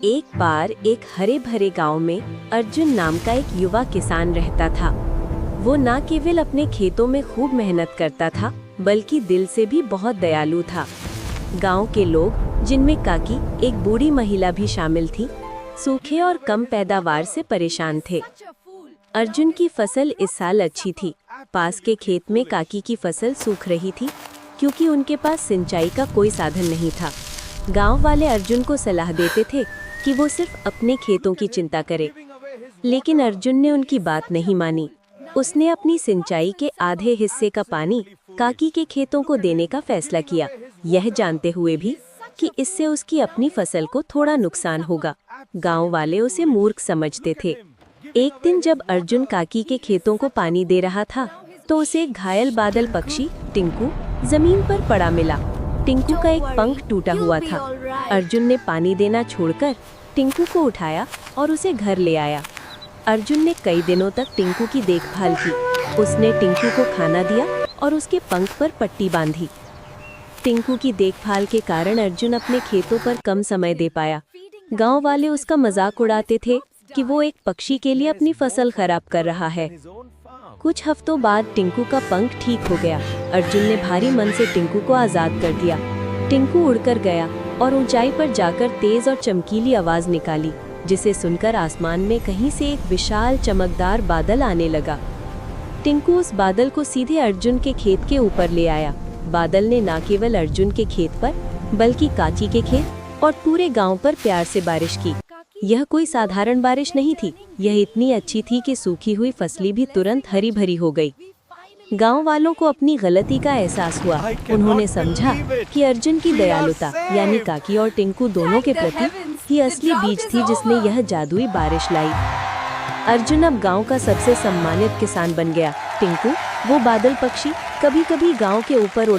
एक बार एक हरे भरे गांव में अर्जुन नाम का एक युवा किसान रहता था। वो न केवल अपने खेतों में खूब मेहनत करता था, बल्कि दिल से भी बहुत दयालु था। गांव के लोग, जिनमें काकी एक बूढ़ी महिला भी शामिल थी, सूखे और कम पैदावार से परेशान थे। अर्जुन की फसल इस साल अच्छी थी। पास के खेत में काकी की फसल सूख रही थी, क्योंकि उनके पास सिंचाई का कोई साधन नहीं था। गांव वाले अर्जुन को सलाह देते थे कि वो सिर्फ अपने खेतों की चिंता करे, लेकिन अर्जुन ने उनकी बात नहीं मानी। उसने अपनी सिंचाई के आधे हिस्से का पानी काकी के खेतों को देने का फैसला किया, यह जानते हुए भी कि इससे उसकी अपनी फसल को थोड़ा नुकसान होगा। गांव वाले उसे मूर्ख समझते थे। एक दिन जब अर्जुन काकी के खेतों को पानी दे रहा था, तो उसे एक घायल बादल पक्षी टिंकू जमीन पर पड़ा मिला। टिंकू का एक पंख टूटा हुआ था। अर्जुन ने पानी देना छोड़कर टिंकू को उठाया और उसे घर ले आया। अर्जुन ने कई दिनों तक टिंकू की देखभाल की। उसने टिंकू को खाना दिया और उसके पंख पर पट्टी बांधी। टिंकू की देखभाल के कारण अर्जुन अपने खेतों पर कम समय दे पाया। गांव वाले उसका मजाक उड़ाते थे कि वो एक पक्षी के लिए अपनी फसल खराब कर रहा है। कुछ हफ्तों बाद टिंकू का पंख ठीक हो गया। अर्जुन ने भारी मन से टिंकू को आजाद कर दिया। टिंकू उड़कर गया और ऊंचाई पर जाकर तेज और चमकीली आवाज निकाली, जिसे सुनकर आसमान में कहीं से एक विशाल चमकदार बादल आने लगा। टिंकू उस बादल को सीधे अर्जुन के खेत के ऊपर ले आया। बादल ने न केवल अर्जुन के खेत पर, बल्कि काकी के खेत और पूरे गांव पर प्यार से बारिश की। यह कोई साधारण बारिश नहीं थी, यह इतनी अच्छी थी कि सूखी हुई फसलें भी तुरंत हरी भरी हो गई। गांव वालों को अपनी गलती का एहसास हुआ। उन्होंने समझा कि अर्जुन की दयालुता, यानी काकी और टिंकू दोनों के प्रति, ही असली बीज थी जिसने यह जादुई बारिश लाई। अर्जुन अब गांव का सबसे सम्मानित किसान बन गया। टिंकू, वो बादल पक्षी, कभी कभी गांव के ऊपर